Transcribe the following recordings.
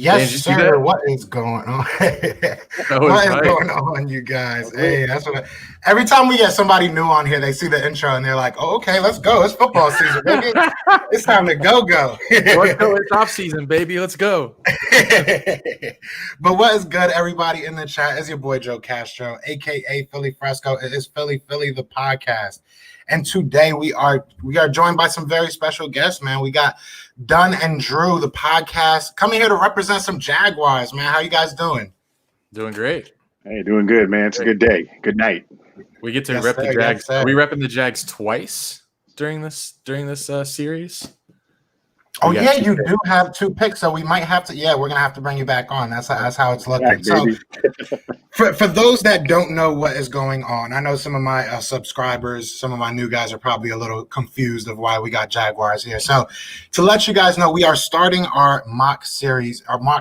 Yes, Dan, did you see sir. that? What is going on? That was What is hype. going on, you guys? Hey, every time we get somebody new on here, they see the intro and they're like, "Oh, okay, let's go. It's football season, baby. It's time to go." Let's go. It's off season, baby. Let's go. But what is good, everybody in the chat? Is your boy Joe Castro, aka Philly Fresco. It is Philly the podcast, and today we are joined by some very special guests. Man, we got Dunn and Drew, the podcast, coming here to represent some Jaguars. Man, how you guys doing? Doing great. Hey, doing good, man. It's a good day. Good night. We get to Yes, rep sir, the Jags. yes, sir. Are we repping the Jags twice during this series? Oh yeah, you do have two picks, so we might have to. Yeah, we're gonna have to bring you back on. That's how it's looking. So, for those that don't know what is going on, I know some of my subscribers, some of my new guys are probably a little confused of why we got Jaguars here. So, to let you guys know, we are starting our mock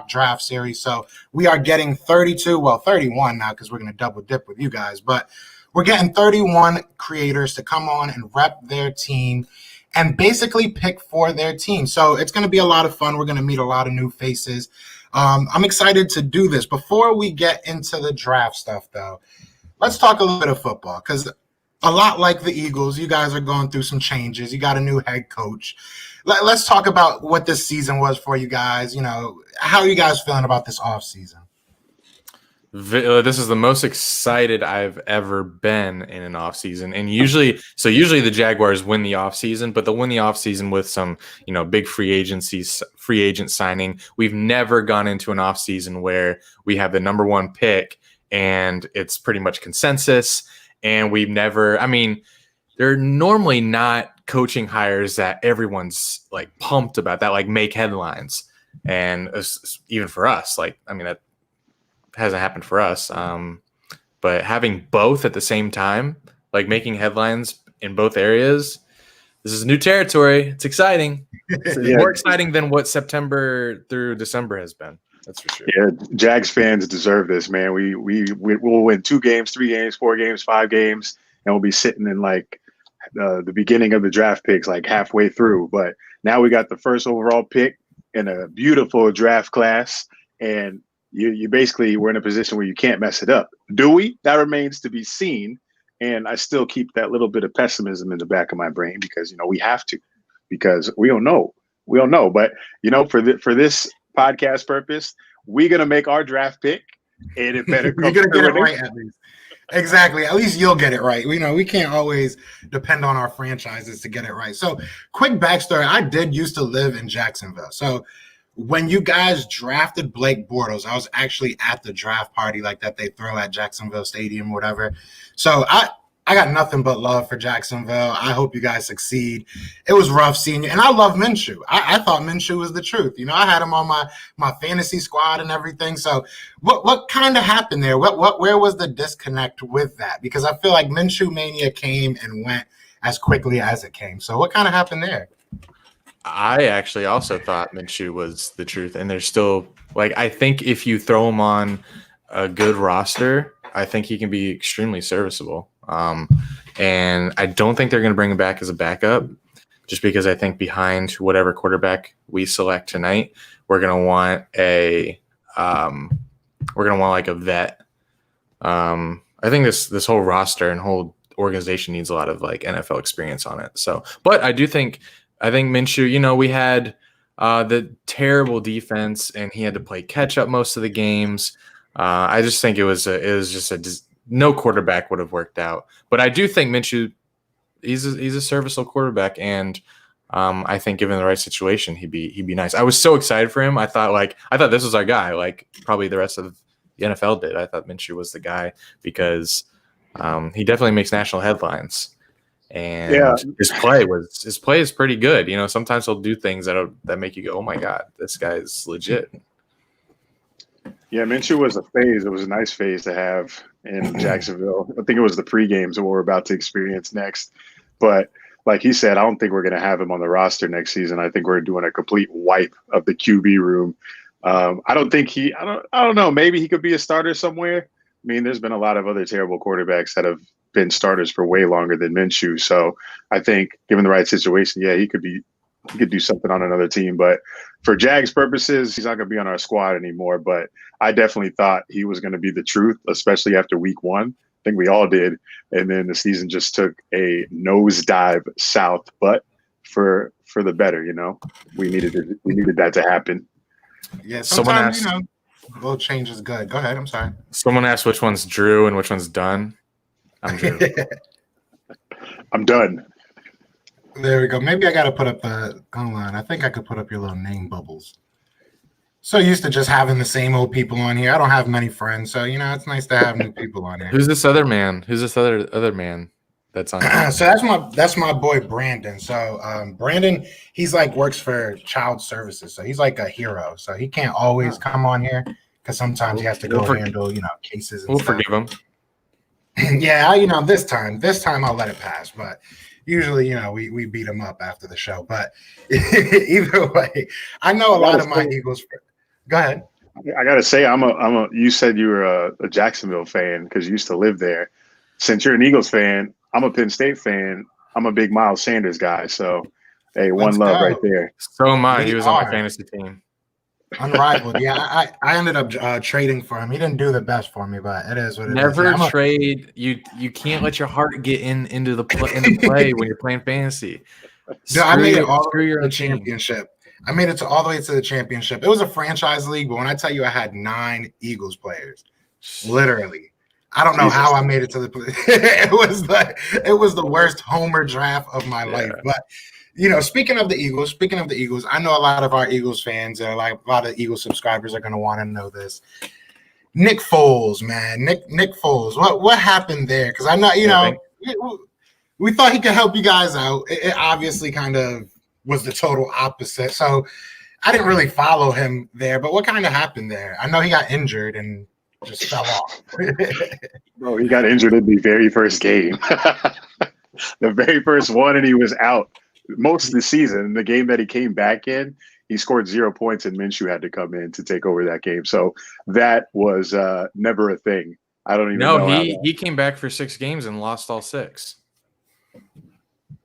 draft series. So we are getting 31 now because we're gonna double dip with you guys, but we're getting 31 creators to come on and rep their team and basically pick for their team. So it's going to be a lot of fun. We're going to meet a lot of new faces. I'm excited to do this. Before we get into the draft stuff, though, let's talk a little bit of football because a lot like the Eagles, you guys are going through some changes. You got a new head coach. Let's talk about what this season was for you guys. You know, how are you guys feeling about this offseason? This is the most excited I've ever been in an offseason. And usually the Jaguars win the offseason, but they'll win the offseason with some, big free agent signing. We've never gone into an offseason where we have the number one pick and it's pretty much consensus. And they're normally not coaching hires that everyone's like pumped about, that like make headlines. And even for us, that hasn't happened for us, but having both at the same time, like making headlines in both areas, this is new territory. It's exciting. It's more exciting than what September through December has been. That's for sure. Yeah, Jags fans deserve this, man. We'll win 2 games, 3 games, 4 games, 5 games, and we'll be sitting in like the beginning of the draft picks, like halfway through. But now we got the first overall pick in a beautiful draft class, and you basically were in a position where you can't mess it up. Do we? That remains to be seen. And I still keep that little bit of pessimism in the back of my brain because, we have to, because we don't know. We don't know. But, for this podcast purpose, we're going to make our draft pick and it better come. You're going to get it right at least. Exactly. At least you'll get it right. We can't always depend on our franchises to get it right. So quick backstory. I did used to live in Jacksonville. So when you guys drafted Blake Bortles, I was actually at the draft party like that they throw at Jacksonville Stadium, whatever. So I got nothing but love for Jacksonville. I hope you guys succeed. It was rough seeing you. And I love Minshew. I thought Minshew was the truth. I had him on my fantasy squad and everything. So what kind of happened there? Where was the disconnect with that? Because I feel like Minshew mania came and went as quickly as it came. So what kind of happened there? I actually also thought Minshew was the truth, and there's still I think if you throw him on a good roster, I think he can be extremely serviceable. And I don't think they're going to bring him back as a backup, just because I think behind whatever quarterback we select tonight, we're going to want a vet. I think this whole roster and whole organization needs a lot of NFL experience on it. So, but I think Minshew, we had the terrible defense and he had to play catch up most of the games. I just think it was no quarterback would have worked out. But I do think Minshew, he's a serviceable quarterback, and I think given the right situation, he'd be nice. I was so excited for him. I thought this was our guy, like probably the rest of the NFL did. I thought Minshew was the guy because he definitely makes national headlines. And his play is pretty good. Sometimes he'll do things that make you go, oh my God, this guy's legit. Yeah, Minshew was a phase. It was a nice phase to have in Jacksonville. I think it was the pre-games that we're about to experience next. But like he said, I don't think we're going to have him on the roster next season. I think we're doing a complete wipe of the QB room. I don't know. Maybe he could be a starter somewhere. There's been a lot of other terrible quarterbacks that have been starters for way longer than Minshew. So I think given the right situation, he could be he could do something on another team. But for Jags purposes, he's not going to be on our squad anymore. But I definitely thought he was going to be the truth, especially after week 1. I think we all did. And then the season just took a nosedive south. But for the better, we needed that to happen. Yeah, sometimes, a little change is good. Go ahead. I'm sorry. Someone asked which one's Drew and which one's Dunn. I'm Drew. I'm done. There we go. Maybe I got to put up the online. I think I could put up your little name bubbles. So used to just having the same old people on here. I don't have many friends, so it's nice to have new people on here. Who's this other man? Who's this other man that's on here? So that's my boy Brandon. So Brandon, he's works for child services, so he's like a hero. So he can't always come on here because sometimes he has to go handle cases. And we'll stuff. forgive him. Yeah, this time I'll let it pass, but usually we beat him up after the show. But either way, I know a lot of my Eagles. Go ahead. I gotta say, you said you were a Jacksonville fan because you used to live there. Since you're an Eagles fan, I'm a Penn State fan. I'm a big Miles Sanders guy. So, hey, one love right there. So am I. He was on my fantasy team. Unrivaled. Yeah, I ended up trading for him. He didn't do the best for me, but it is what it is. Never trade. You can't let your heart get into the play when you're playing fantasy. I made it all the way to the championship. I made it all the way to the championship. It was a franchise league, but when I tell you I had 9 Eagles players, literally, I don't know how I made it to the. It was the worst homer draft of my life. But speaking of the Eagles, I know a lot of our Eagles fans and a lot of Eagles subscribers are going to want to know this. Nick Foles, man, Nick Foles. What happened there? Because I know we thought he could help you guys out. It obviously kind of was the total opposite. So I didn't really follow him there, but what kind of happened there? I know he got injured and just fell off. Bro, he got injured in the very first game. The very first one, and he was out most of the season. The game that he came back in, he scored 0 points, and Minshew had to come in to take over that game. So that was never a thing. I don't even know. No, he came back for 6 games and lost all 6.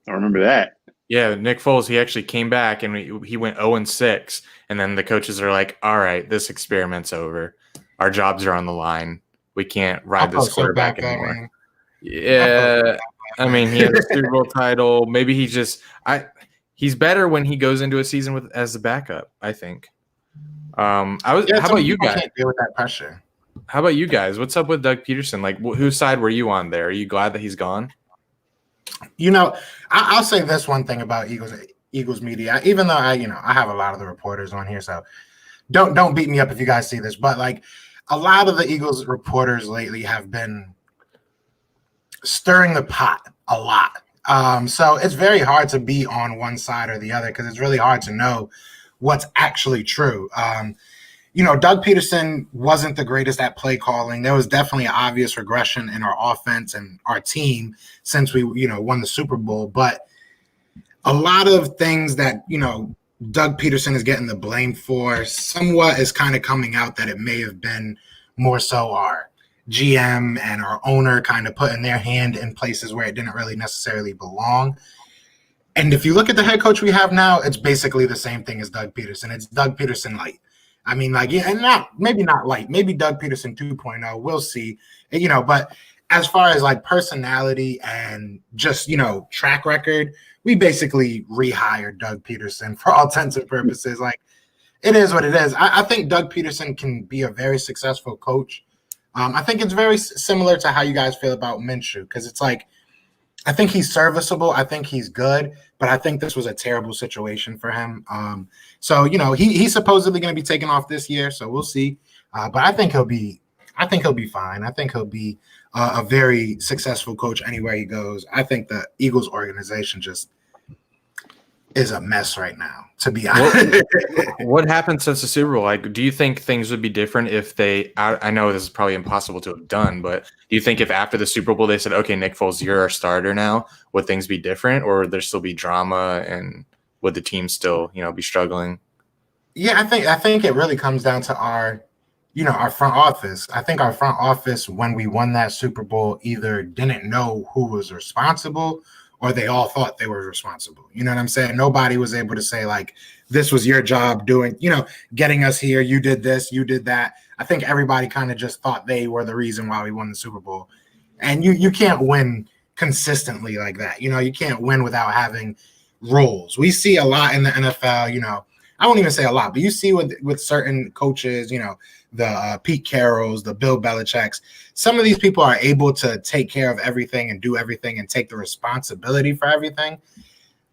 I remember that. Yeah, Nick Foles, he actually came back and he went 0-6, and then the coaches are like, all right, this experiment's over. Our jobs are on the line. We can't ride this quarterback anymore. Yeah, I mean, he has a Super Bowl title. Maybe he's better when he goes into a season as a backup, I think. How about you guys? Can't deal with that pressure. How about you guys? What's up with Doug Peterson? Whose side were you on there? Are you glad that he's gone? I'll say this one thing about Eagles media, even though I have a lot of the reporters on here, so don't beat me up if you guys see this, but a lot of the Eagles reporters lately have been stirring the pot a lot. So it's very hard to be on one side or the other because it's really hard to know what's actually true. Doug Peterson wasn't the greatest at play calling. There was definitely an obvious regression in our offense and our team since we, won the Super Bowl. But a lot of things that, Doug Peterson is getting the blame for somewhat is kind of coming out that it may have been more so our GM and our owner kind of putting their hand in places where it didn't really necessarily belong. And if you look at the head coach we have now, it's basically the same thing as Doug Peterson. It's Doug Peterson light. I mean, and maybe not light, maybe Doug Peterson 2.0. We'll see, but as far as personality and just, track record, we basically rehired Doug Peterson for all intents and purposes. It is what it is. I think Doug Peterson can be a very successful coach. I think it's very similar to how you guys feel about Minshew, because it's I think he's serviceable. I think he's good, but I think this was a terrible situation for him. So he's supposedly going to be taken off this year, so we'll see. But I think he'll be fine. I think he'll be a very successful coach anywhere he goes. I think the Eagles organization just is a mess right now, to be honest. What happened since the Super Bowl? Do you think things would be different if I know this is probably impossible to have done, but do you think if after the Super Bowl they said, okay, Nick Foles, you're our starter now, would things be different, or would there still be drama, and would the team still, be struggling? Yeah, I think it really comes down to our front office. I think our front office, when we won that Super Bowl, either didn't know who was responsible or they all thought they were responsible. You know what I'm saying? Nobody was able to say, like, this was your job doing, getting us here. You did this, you did that. I think everybody kind of just thought they were the reason why we won the Super Bowl. And you can't win consistently like that. You can't win without having roles. We see a lot in the NFL, I won't even say a lot, but you see with certain coaches, the Pete Carrolls, the Bill Belichick's, some of these people are able to take care of everything and do everything and take the responsibility for everything.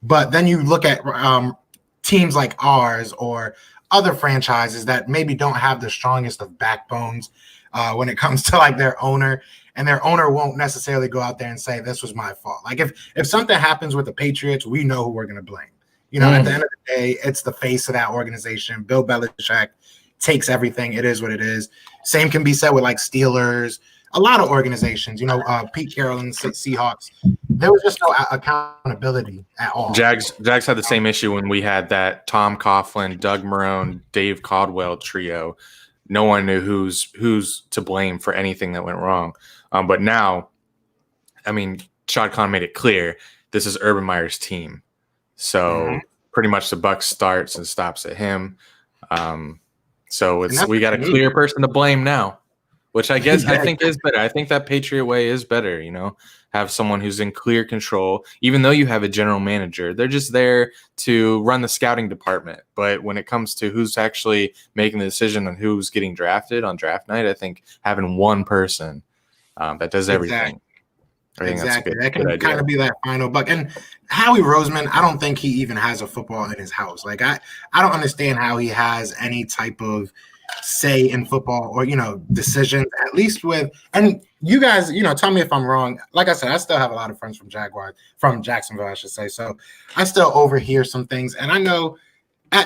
But then you look at teams like ours or other franchises that maybe don't have the strongest of backbones when it comes to like their owner, and their owner won't necessarily go out there and say, this was my fault. Like if something happens with the Patriots, we know who we're going to blame. At the end of the day, it's the face of that organization. Bill Belichick takes everything. It is what it is. Same can be said with like Steelers, a lot of organizations, Pete Carroll and the Seahawks. There was just no accountability at all. Jags had the same issue when we had that Tom Coughlin, Doug Marrone, Dave Caldwell trio. No one knew who's to blame for anything that went wrong. But now, I mean, Shad Khan made it clear this is Urban Meyer's team. So pretty much the buck starts and stops at him. So we got a clear person to blame now, which I guess I think is better. I think that Patriot way is better, have someone who's in clear control. Even though you have a general manager, they're just there to run the scouting department. But when it comes to who's actually making the decision on who's getting drafted on draft night, I think having one person that does everything. Exactly. That can kind of be that final buck. And Howie Roseman, I don't think he even has a football in his house. Like I don't understand how he has any type of say in football or, decisions, at least with, and you guys, tell me if I'm wrong. Like I said, I still have a lot of friends from Jacksonville, I should say. So I still overhear some things. And I know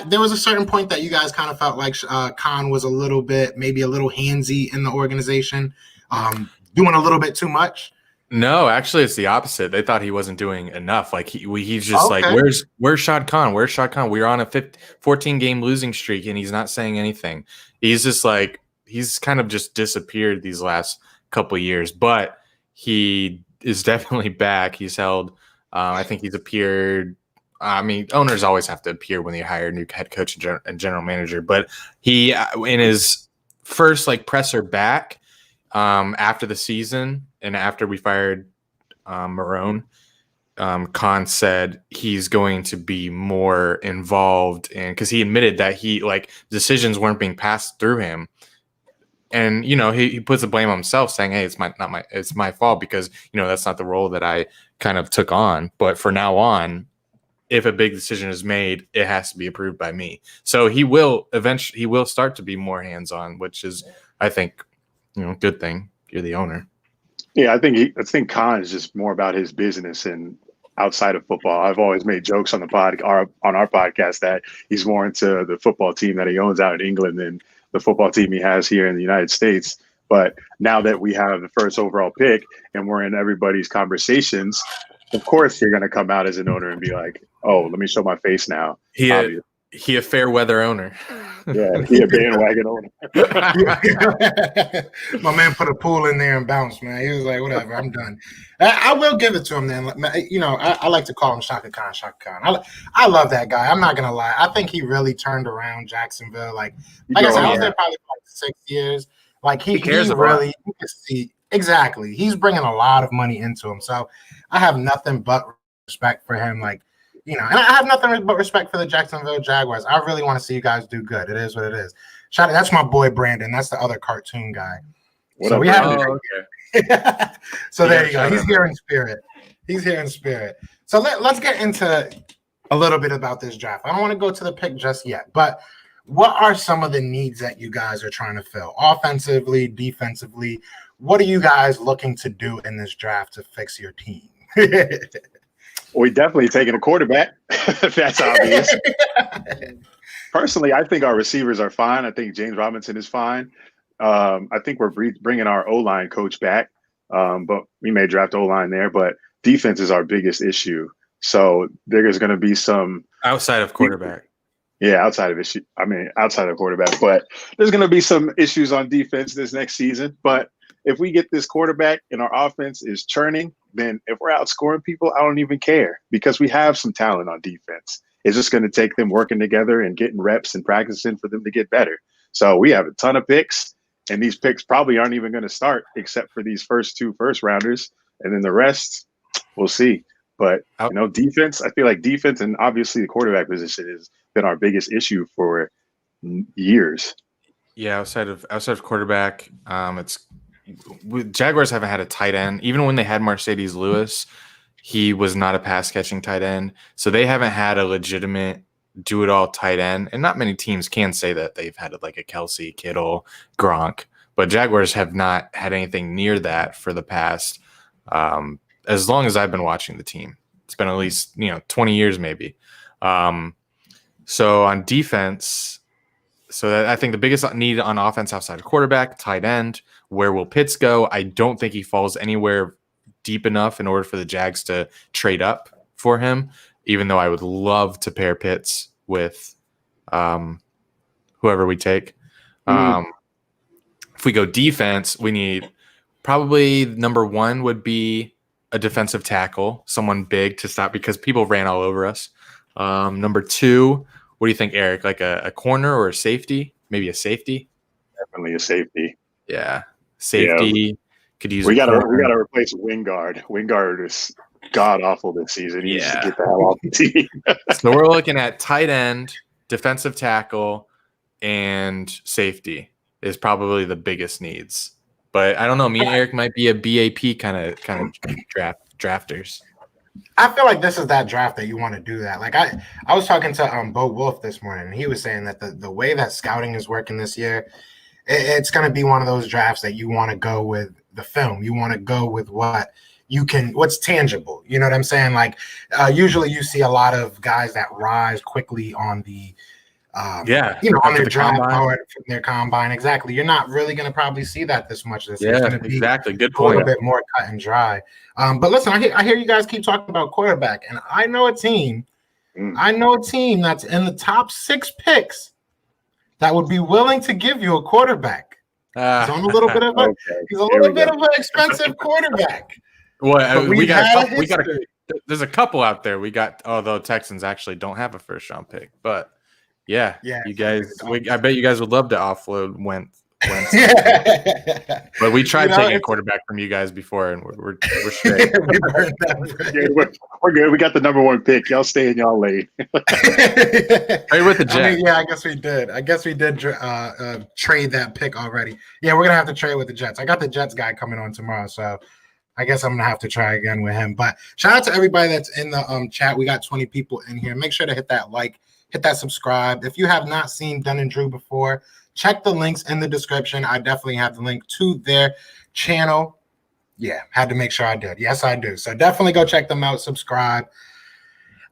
there was a certain point that you guys kind of felt like Khan was maybe a little handsy in the organization, doing a little bit too much. No, actually, it's the opposite. They thought he wasn't doing enough. Like he's just like, where's Shad Khan? Where's Shad Khan? We're on a 14-game losing streak, and he's not saying anything. He's just like he's kind of just disappeared these last couple of years, but he is definitely back. He's held. I think he's appeared. I mean, owners always have to appear when they hire a new head coach and general manager. But he, in his first presser back after the season. And after we fired Marrone, Khan said he's going to be more involved in, because he admitted that decisions weren't being passed through him, and he puts the blame on himself, saying, "Hey, it's my fault because that's not the role that I kind of took on. But for now on, if a big decision is made, it has to be approved by me." So he will start to be more hands-on, which is, I think, good thing. You're the owner. Yeah, I think Khan is just more about his business and outside of football. I've always made jokes on our podcast that he's more into the football team that he owns out in England than the football team he has here in the United States. But now that we have the first overall pick and we're in everybody's conversations, of course you're going to come out as an owner and be like, "Oh, let me show my face now." He a fair weather owner. Yeah, he a bandwagon owner. My man put a pool in there and bounced, man. He was like, whatever, I'm done. I will give it to him then. I like to call him Shaka Khan. I love that guy. I'm not going to lie. I think he really turned around Jacksonville. Like I said, I was there probably for 6 years. Like he cares really, you can see, exactly. He's bringing a lot of money into him. So I have nothing but respect for him. And I have nothing but respect for the Jacksonville Jaguars. I really want to see you guys do good. It is what it is. Shout out, that's my boy Brandon. That's the other cartoon guy. So there you go. He's here in spirit. So let's get into a little bit about this draft. I don't want to go to the pick just yet, but what are some of the needs that you guys are trying to fill? Offensively, defensively, what are you guys looking to do in this draft to fix your team? We definitely taking a quarterback. That's obvious. Personally, I think our receivers are fine. I think James Robinson is fine. I think we're bringing our O-line coach back, but we may draft O-line there. But defense is our biggest issue. So there's going to be some outside of quarterback. Yeah, outside of quarterback. But there's going to be some issues on defense this next season. But if we get this quarterback and our offense is churning then if we're outscoring people, I don't even care because we have some talent on defense. It's just going to take them working together and getting reps and practicing for them to get better. So we have a ton of picks, and these picks probably aren't even going to start except for these first 2 first-rounders, and then the rest, we'll see. But, defense, I feel like defense and obviously the quarterback position has been our biggest issue for years. Yeah, outside of quarterback, Jaguars haven't had a tight end. Even when they had Mercedes Lewis, he was not a pass catching tight end. So they haven't had a legitimate do it all tight end. And not many teams can say that they've had like a Kelsey, Kittle, Gronk. But Jaguars have not had anything near that for the past as long as I've been watching the team. It's been at least 20 years maybe. So on defense. So that I think the biggest need on offense outside of quarterback, tight end, where will Pitts go? I don't think he falls anywhere deep enough in order for the Jags to trade up for him, even though I would love to pair Pitts with whoever we take. If we go defense, we need probably number 1 would be a defensive tackle, someone big to stop because people ran all over us. Number 2, what do you think, Eric? Like a corner or a safety? Maybe a safety? Definitely a safety. Yeah. Safety. Yeah. Could use we gotta replace Wingard. Wingard is god awful this season. He needs to get the hell off the team. So we're looking at tight end, defensive tackle, and safety is probably the biggest needs. But I don't know. Me and Eric might be a BAP kind of drafters. I feel like this is that draft that you want to do that. Like I was talking to Bo Wolf this morning, and he was saying that the way that scouting is working this year, it's going to be one of those drafts that you want to go with the film. You want to go with what's tangible. You know what I'm saying? Like usually you see a lot of guys that rise quickly on the on their draft board, from their combine. Exactly. You're not really going to probably see that this much this year. It's going to be exactly. Good point. A little bit more cut and dry. But listen, I hear you guys keep talking about quarterback, and I know a team that's in the top 6 picks that would be willing to give you a quarterback. He's on a little bit of an expensive quarterback. Well, there's a couple out there. Although Texans actually don't have a first round pick, but yeah, you guys. I bet you guys would love to offload Wentz. But we tried taking a quarterback from you guys before, and we're straight. We're good. We got the number 1 pick. Y'all stay in y'all lane. Right with the Jets. I guess we did. Trade that pick already. Yeah, we're gonna have to trade with the Jets. I got the Jets guy coming on tomorrow, so I guess I'm gonna have to try again with him. But shout out to everybody that's in the chat. We got 20 people in here. Make sure to hit that like, hit that subscribe. If you have not seen Dunn and Drew before, check the links in the description. I definitely have the link to their channel. Yeah, had to make sure I did. Yes, I do. So definitely go check them out, subscribe.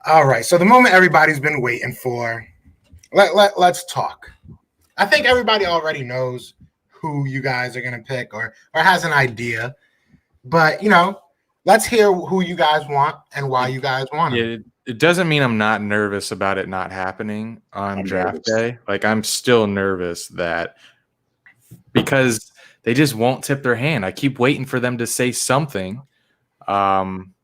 All right, so the moment everybody's been waiting for, let's talk. I think everybody already knows who you guys are going to pick or has an idea. But, let's hear who you guys want and why you guys want them. Yeah, it doesn't mean I'm not nervous about it not happening on draft day. Like, I'm still nervous because they just won't tip their hand. I keep waiting for them to say something in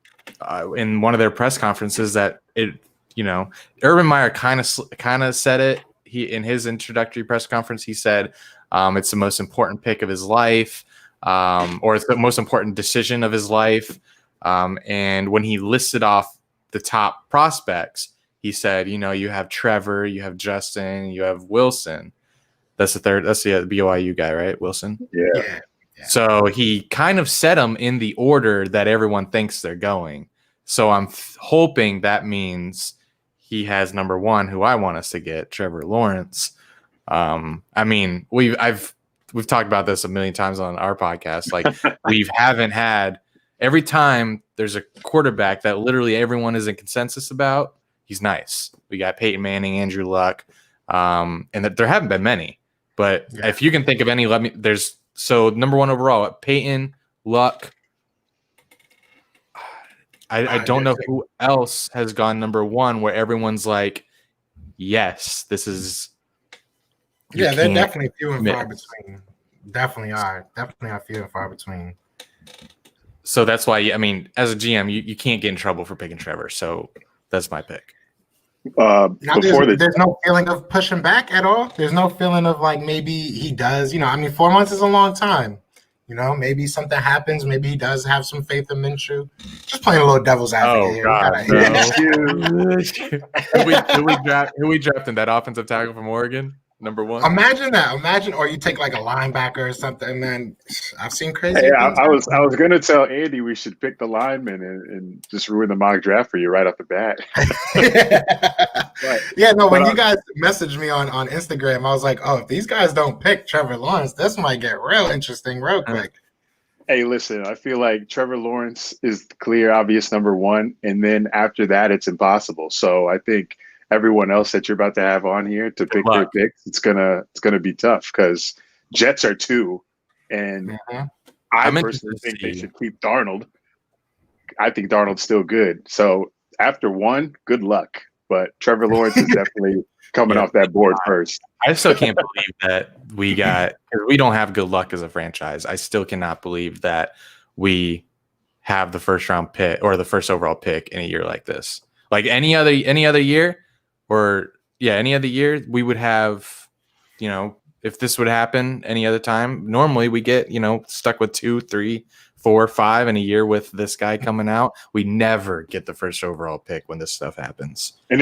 one of their press conferences that Urban Meyer kind of said it. He in his introductory press conference, he said it's the most important pick of his life, or it's the most important decision of his life. And when he listed off the top prospects, he said, you have Trevor, you have Justin, you have Wilson. That's the third. That's the BYU guy, right? Wilson. Yeah. So he kind of set them in the order that everyone thinks they're going. So I'm hoping that means he has number 1, who I want us to get, Trevor Lawrence. We've talked about this a million times on our podcast. Like we haven't had every time there's a quarterback that literally everyone is in consensus about. He's nice. We got Peyton Manning, Andrew Luck, and that there haven't been many. But if you can think of any, so number 1 overall, Peyton, Luck. I don't know who else has gone number 1 where everyone's like, yes, this is. Yeah, they're definitely few and far between. Definitely are few and far between. So that's why, I mean, as a GM, you can't get in trouble for picking Trevor. So that's my pick. Now, there's no feeling of pushing back at all. There's no feeling of like maybe he does. 4 months is a long time. Maybe something happens. Maybe he does have some faith in Minshew. Just playing a little devil's advocate here. God, who we drafting? That offensive tackle from Oregon, number 1. Imagine that. Or you take like a linebacker or something. Man, I've seen crazy. Hey, I was gonna tell Andy we should pick the lineman and just ruin the mock draft for you right off the bat. When you guys messaged me on Instagram, I was like, oh, if these guys don't pick Trevor Lawrence, this might get real interesting real quick. Hey, listen, I feel like Trevor Lawrence is the clear, obvious number 1, and then after that, it's impossible. So I think everyone else that you're about to have on here to pick their picks, it's gonna be tough because Jets are 2, and I personally think they should keep Darnold. I think Darnold's still good. So after 1, good luck. But Trevor Lawrence is definitely coming off that board first. I still can't believe that we don't have good luck as a franchise. I still cannot believe that we have the first round pick or the first overall pick in a year like this. Like any other year, any other year, we would have, if this would happen any other time, normally we get, stuck with 2, 3, 4, 5 in a year with this guy coming out. We never get the first overall pick when this stuff happens. And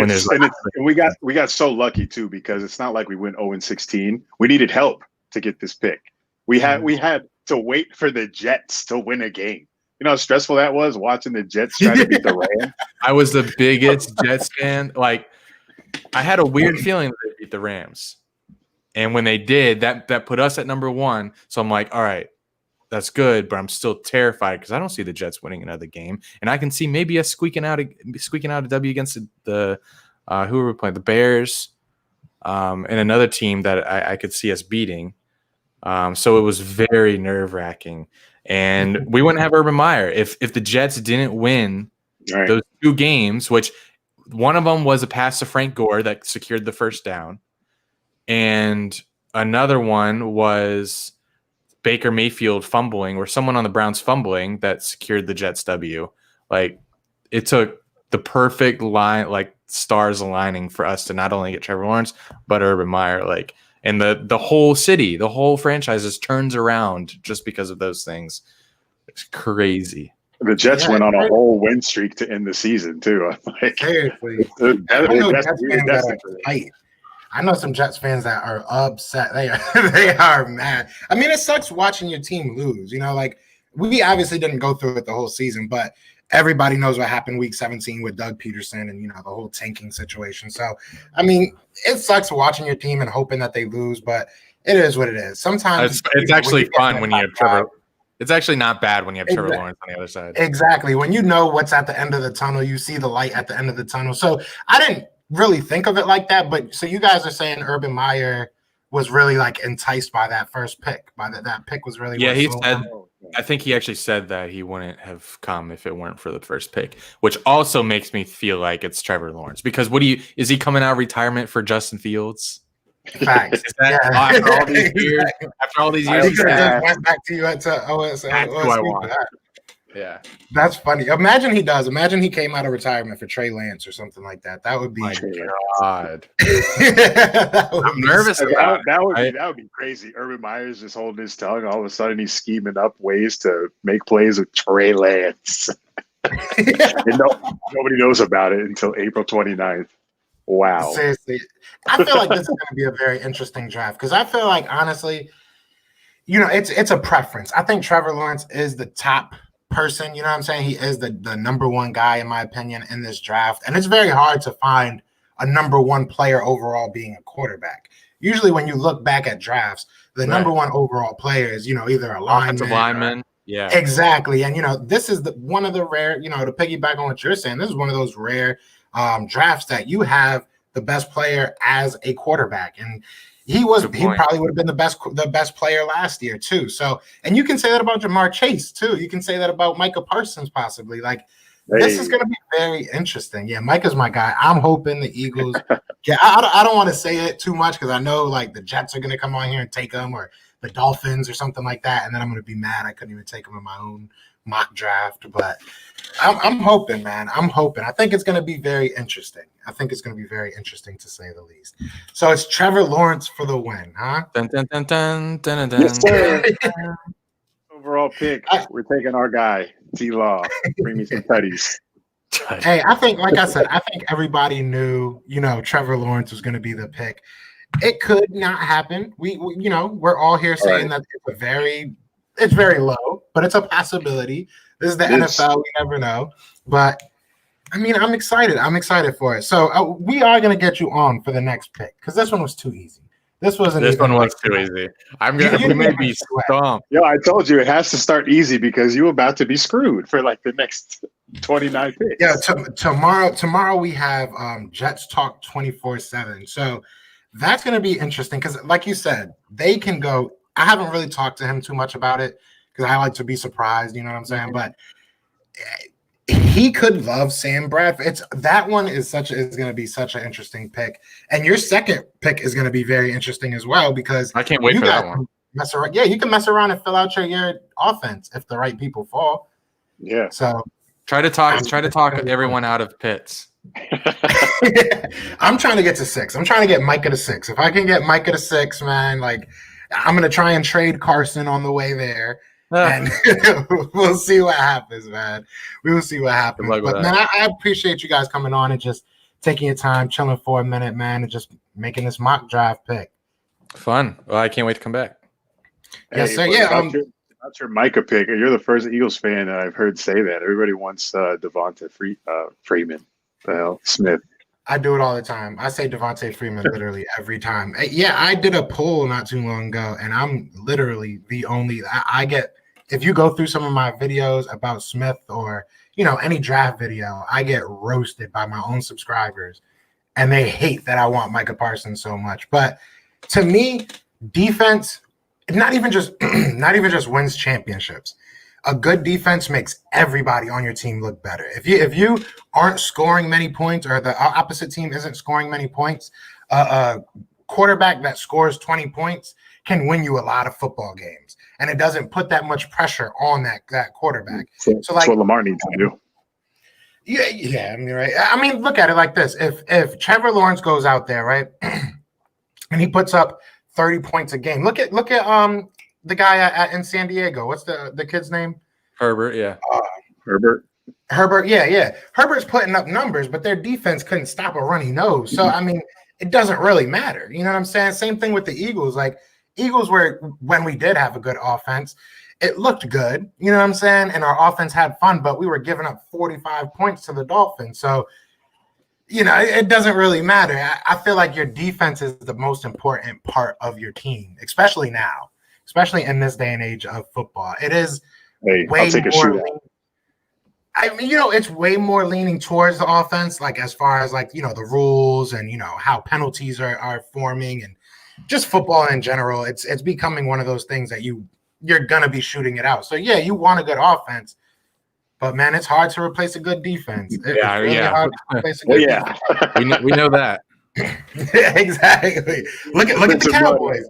we got so lucky too, because it's not like we went 0-16. We needed help to get this pick. We had to wait for the Jets to win a game. You know how stressful that was watching the Jets try to beat the Rams? I was the biggest Jets fan. Like, I had a weird feeling that they beat the Rams. And when they did, that put us at number 1. So I'm like, all right, that's good, but I'm still terrified because I don't see the Jets winning another game. And I can see maybe us squeaking out a W against the who were we playing? The Bears, and another team that I could see us beating. So it was very nerve-wracking. And we wouldn't have Urban Meyer if the Jets didn't win those 2 games, which one of them was a pass to Frank Gore that secured the first down. And another one was Baker Mayfield fumbling, or someone on the Browns fumbling that secured the Jets W. Like, it took the perfect line, like stars aligning for us to not only get Trevor Lawrence, but Urban Meyer. Like, and the whole city, the whole franchise just turns around just because of those things. It's crazy. The Jets went on a whole win streak to end the season too. Like, seriously, I know some Jets fans that are upset. They are mad. I mean, it sucks watching your team lose. Like, we obviously didn't go through it the whole season, but everybody knows what happened week 17 with Doug Peterson and, the whole tanking situation. So, I mean, it sucks watching your team and hoping that they lose, but it is what it is. Sometimes it's actually fun when you have Trevor. It's actually not bad when you have Trevor Lawrence on the other side. Exactly. When you know what's at the end of the tunnel, you see the light at the end of the tunnel. So I didn't really think of it like that, but so you guys are saying Urban Meyer was really like enticed by that first pick, by that pick was really he said. I think he actually said that he wouldn't have come if it weren't for the first pick, which also makes me feel like it's Trevor Lawrence, because is he coming out of retirement for Justin Fields? Facts. After all these years, he could have just went back to you at OS. That's who I want. Yeah, that's funny. Imagine he does. Imagine he came out of retirement for Trey Lance or something like that. That would be God. I'm nervous about that. Would be crazy. Urban Meyer's just holding his tongue. All of a sudden, he's scheming up ways to make plays with Trey Lance. And nobody knows about it until April 29th. Wow. Seriously, I feel like this is going to be a very interesting draft because I feel like, honestly, it's a preference. I think Trevor Lawrence is the top person, you know what I'm saying? He is the number 1 guy, in my opinion, in this draft. And it's very hard to find a number 1 player overall being a quarterback. Usually when you look back at drafts, the number 1 overall player is, either a lineman. Yeah. Exactly. And, this is one of the rare, to piggyback on what you're saying, this is one of those rare drafts that you have the best player as a quarterback. And he probably would have been the best player last year too. So, and you can say that about Jamar Chase too. You can say that about Micah Parsons possibly. Like, this is going to be very interesting. Yeah, Micah's my guy. I'm hoping the Eagles. I don't want to say it too much because I know like the Jets are going to come on here and take him, or the Dolphins or something like that, and then I'm going to be mad I couldn't even take him in my own mock draft, but I'm hoping, man. I'm hoping. I think it's going to be very interesting. I think it's going to be very interesting to say the least. So it's Trevor Lawrence for the win, huh? Dun, dun, dun, dun, dun, dun, Yes, sir. Overall pick. We're taking our guy, T-Law. Bring me some tutties. Hey, I think, like I said, I think everybody knew, Trevor Lawrence was going to be the pick. It could not happen. We're all here saying that it's very low, but it's a possibility. This is the NFL. We never know. But, I mean, I'm excited. I'm excited for it. So we are going to get you on for the next pick because this one was too easy. This one was too easy. We may be stumped. Yo, I told you it has to start easy because you're about to be screwed for like the next 29 picks. Yeah, tomorrow we have Jets Talk 24/7. So that's going to be interesting because, like you said, they can go. I haven't really talked to him too much about it because I like to be surprised. You know what I'm saying? But he could love Sam Bradford. That one is going to be such an interesting pick, and your second pick is going to be very interesting as well because I can't wait for that one. Mess around, you can mess around and fill out your offense if the right people fall. Yeah. So try to talk everyone out of Pitts. I'm trying to get to 6. I'm trying to get Micah to 6. If I can get Micah to 6, man, like I'm gonna try and trade Carson on the way there. And we'll see what happens, man. We will see what happens. But man, I appreciate you guys coming on and just taking your time, chilling for a minute, man, and just making this mock draft pick. Fun. Well, I can't wait to come back. Yes, sir. Yeah. That's your Micah pick. You're the first Eagles fan that I've heard say that. Everybody wants Devonta Freeman. The hell, Smith. I do it all the time. I say Devontae Freeman literally every time. Yeah, I did a poll not too long ago, and I'm literally the only. I get. If you go through some of my videos about Smith or, any draft video, I get roasted by my own subscribers and they hate that I want Micah Parsons so much. But to me, defense, not even just wins championships. A good defense makes everybody on your team look better. If you aren't scoring many points or the opposite team isn't scoring many points, a quarterback that scores 20 points can win you a lot of football games. And it doesn't put that much pressure on that quarterback. So like, that's what Lamar needs to do. Yeah, I mean, right. I mean, look at it like this: if Trevor Lawrence goes out there, right, and he puts up 30 points a game, look at the guy in San Diego. What's the kid's name? Herbert. Yeah. Herbert. Yeah. Herbert's putting up numbers, but their defense couldn't stop a runny nose. So I mean, it doesn't really matter. You know what I'm saying? Same thing with the Eagles. Like. Eagles were, when we did have a good offense, it looked good, you know what I'm saying? And our offense had fun, but we were giving up 45 points to the Dolphins. So, it doesn't really matter. I feel like your defense is the most important part of your team, especially now, especially in this day and age of football. It is way more. I mean, it's way more leaning towards the offense, like as far as like, the rules and, how penalties are forming and just football in general. It's becoming one of those things that you're going to be shooting it out. So, yeah, you want a good offense, but, man, it's hard to replace a good defense. Hard to replace a good defense. We know that. Exactly. Look at the Cowboys.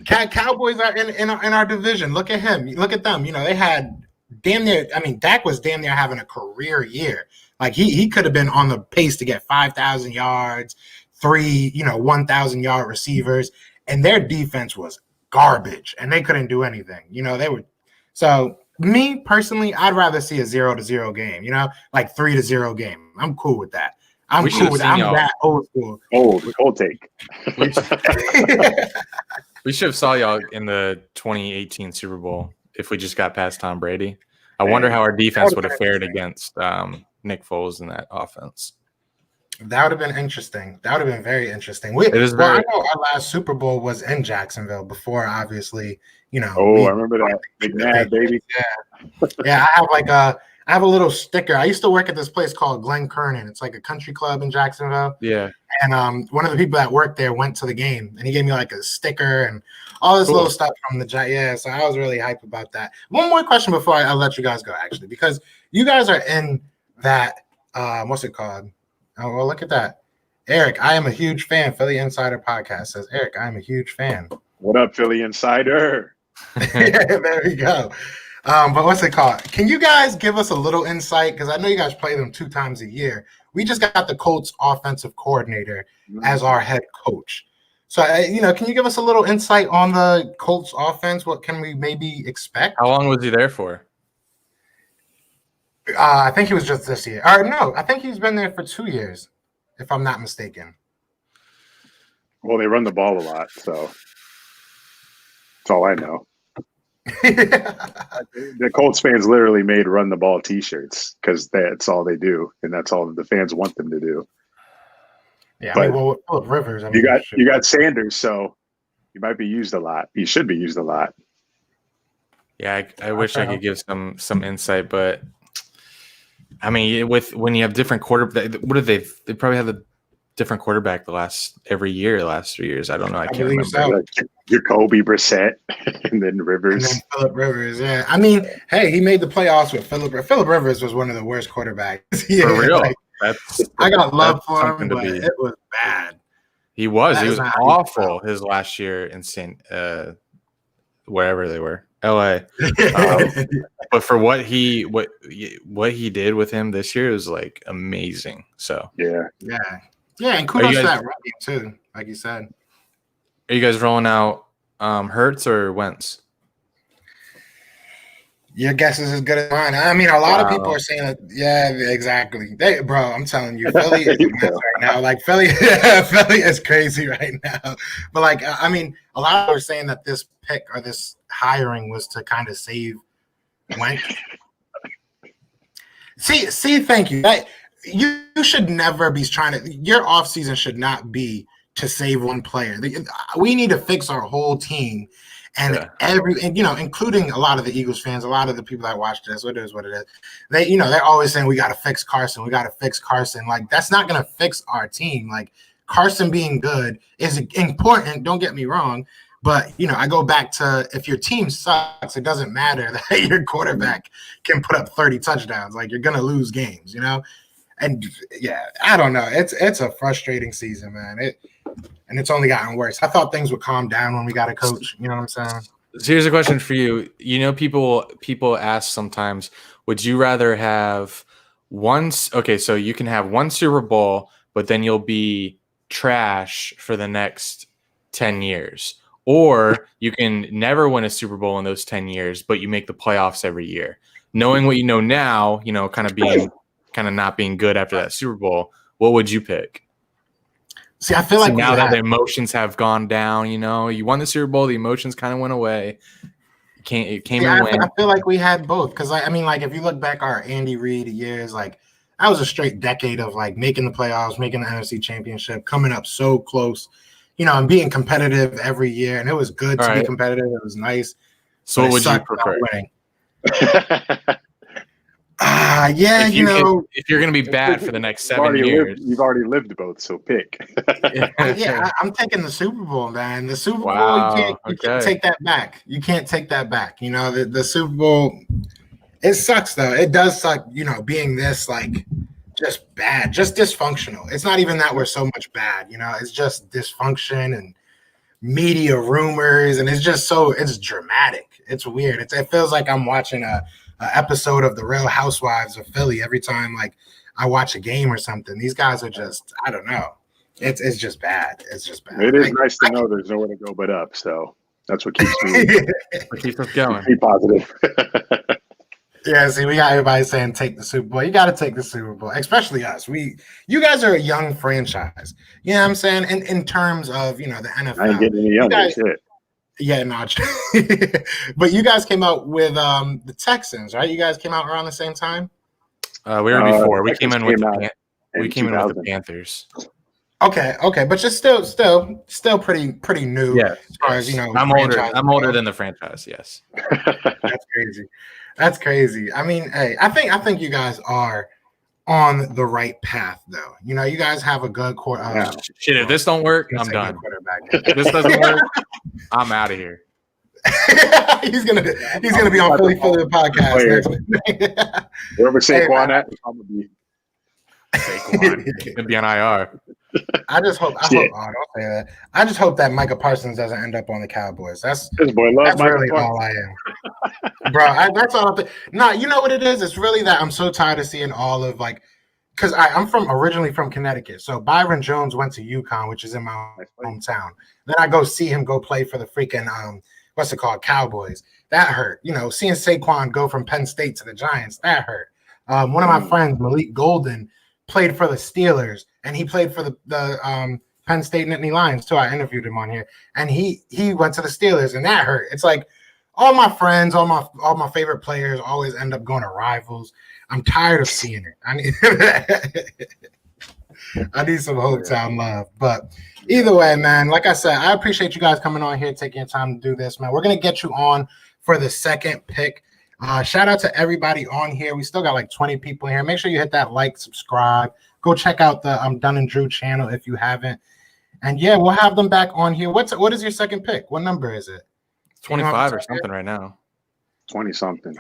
Cowboys are in our division. Look at him. Look at them. They had damn near – I mean, Dak was damn near having a career year. Like, he could have been on the pace to get 5,000 yards, 3 1,000-yard receivers, and their defense was garbage, and they couldn't do anything. They were – so, me, personally, I'd rather see a 0-0 game, like 3-0 game. I'm cool with that. I'm cool with that. I'm that old school. Old take. We should have saw y'all in the 2018 Super Bowl if we just got past Tom Brady. I wonder how our defense would have fared against Nick Foles in that offense. That would have been interesting. That would have been very interesting. I know our last Super Bowl was in Jacksonville before, obviously, I remember that. Big Mad, baby. Yeah. I have a little sticker. I used to work at this place called Glen Kernan. It's like a country club in Jacksonville. Yeah. And one of the people that worked there went to the game, and he gave me like a sticker and all this little stuff from the Jaguars. Yeah, so I was really hyped about that. One more question before I let you guys go, actually, because you guys are in that. What's it called? Oh, well, look at that. Eric, I am a huge fan. Philly Insider Podcast says, Eric, I am a huge fan. What up, Philly Insider? Yeah, there we go. But what's it called? Can you guys give us a little insight? Because I know you guys play them 2 times a year. We just got the Colts offensive coordinator as our head coach. So, can you give us a little insight on the Colts offense? What can we maybe expect? How long was he there for? I think he was just this year. Or no, I think he's been there for 2 years, if I'm not mistaken. Well, they run the ball a lot, so that's all I know. The Colts fans literally made run the ball T-shirts because that's all they do, and that's all the fans want them to do. Yeah, but Phillip Rivers. You got Sanders, so you might be used a lot. You should be used a lot. Yeah, I wish I could give some insight, but I mean, when you have different quarterback, what do they probably have a different quarterback the last 3 years. I don't know. I can't remember. So. Like Jacoby Brissett and then Rivers. And then Phillip Rivers, yeah. I mean, hey, he made the playoffs with Phillip Rivers was one of the worst quarterbacks. Yeah, for real. Like, I got love for him, but it was bad. He was awful his last year in wherever they were, LA. But for what he did with him this year was like amazing. So yeah, and kudos to that running too, like you said. Are you guys rolling out Hurts or Wentz? Your guess is as good as mine. I mean, a lot of people are saying that. Yeah, exactly. Bro, I'm telling you, Philly is right now. Like Philly is crazy right now. But like, I mean, a lot of people are saying that this pick or this hiring was to kind of save Wentz. See, thank you. You should never be trying to. Your offseason should not be to save one player. We need to fix our whole team. And including a lot of the Eagles fans, a lot of the people that watch this, what it is. They're always saying we got to fix Carson. We got to fix Carson. Like, that's not going to fix our team. Like, Carson being good is important. Don't get me wrong. But, I go back to if your team sucks, it doesn't matter that your quarterback can put up 30 touchdowns. Like, you're going to lose games, And, yeah, I don't know. It's a frustrating season, man. And it's only gotten worse. I thought things would calm down when we got a coach. You know what I'm saying? So here's a question for you. People ask sometimes, would you rather have so you can have one Super Bowl, but then you'll be trash for the next 10 years. Or you can never win a Super Bowl in those 10 years, but you make the playoffs every year. Knowing what you know now, kind of not being good after that Super Bowl, what would you pick? See, I feel like now that the emotions have gone down, you won the Super Bowl, the emotions kind of went away. It came and went. I feel like we had both because, if you look back our Andy Reid years, like that was a straight decade of like making the playoffs, making the NFC Championship, coming up so close, and being competitive every year. And it was good to be competitive. It was nice. So, what would you prefer? If you're going to be bad for the next 7 years. You've already lived both, so pick. I'm taking the Super Bowl, man. The Super Bowl, you can't take that back. You can't take that back. The Super Bowl, it sucks, though. It does suck, being this, like, just bad, just dysfunctional. It's not even that we're so much bad, It's just dysfunction and media rumors, and it's dramatic. It's weird. It feels like I'm watching a episode of The Real Housewives of Philly every time like I watch a game or something. These guys are just, I don't know. It's just bad. It's just bad. It is nice to know there's nowhere to go but up. So that's what keeps me keeps us going. Be positive. Yeah, see, we got everybody saying take the Super Bowl. You got to take the Super Bowl, especially us. You guys are a young franchise. You know what I'm saying? In terms of, the NFL. I ain't getting any younger. Shit. Yeah, no, but you guys came out with the Texans, right? You guys came out around the same time. We were before. We came in with the Panthers. Okay, but just still pretty new. Yeah, as far as I'm older than the franchise. Yes, that's crazy. I mean, hey, I think you guys are on the right path, though. You guys have a good quarterback. Shit, if this don't work, I'm done. If this doesn't work, I'm out of here. he's gonna be on Philly podcast next. Wherever Saquon at, I'm gonna be. Saquon gonna be on IR. I just hope don't say that. I just hope that Micah Parsons doesn't end up on the Cowboys. That's this boy loves really all I am. Bro, that's all. No, you know what it is? It's really that I'm so tired of seeing all of like, because I'm originally from Connecticut. So Byron Jones went to UConn, which is in my hometown. Then I go see him go play for the freaking what's it called, Cowboys. That hurt. You know, seeing Saquon go from Penn State to the Giants, that hurt. One of my friends, Malik Golden, played for the Steelers, and he played for the Penn State Nittany Lions too. I interviewed him on here, and he went to the Steelers, and that hurt. It's like all my friends, all my favorite players always end up going to rivals. I'm tired of seeing it. I need some hometown love. But either way, man, like I said, I appreciate you guys coming on here, taking your time to do this, man. We're gonna get you on for the second pick. Shout out to everybody on here. We still got like 20 people here. Make sure you hit that like, subscribe. Go check out the Dunn and Drew channel if you haven't. And yeah, we'll have them back on here. What is your second pick? What number is it? 25 or something right now. 20 something.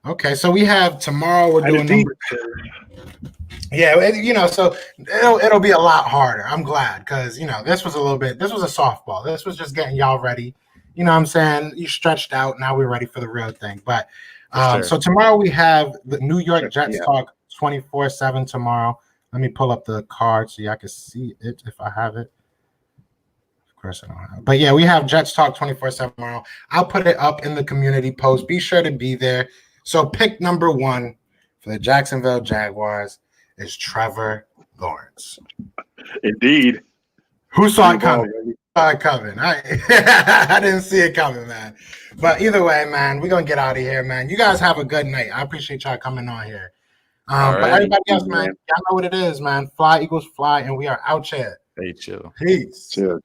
Okay. So we have tomorrow. We're doing number 2. Yeah, so it'll be a lot harder. I'm glad because this was a softball. This was just getting y'all ready. You know what I'm saying? You stretched out. Now we're ready for the real thing. But so tomorrow we have the New York Jets talk 24/7 tomorrow. Let me pull up the card so y'all can see it if I have it. Of course I don't have it. But yeah, we have Jets talk 24/7 tomorrow. I'll put it up in the community post. Be sure to be there. So pick number 1 for the Jacksonville Jaguars is Trevor Lawrence. Indeed. Who saw it coming? I didn't see it coming, man. But either way, man, we're going to get out of here, man. You guys have a good night. I appreciate y'all coming on here. But everybody else, man, y'all know what it is, man. Fly, Eagles, fly, and we are out here. Hey, chill. Peace. Chill.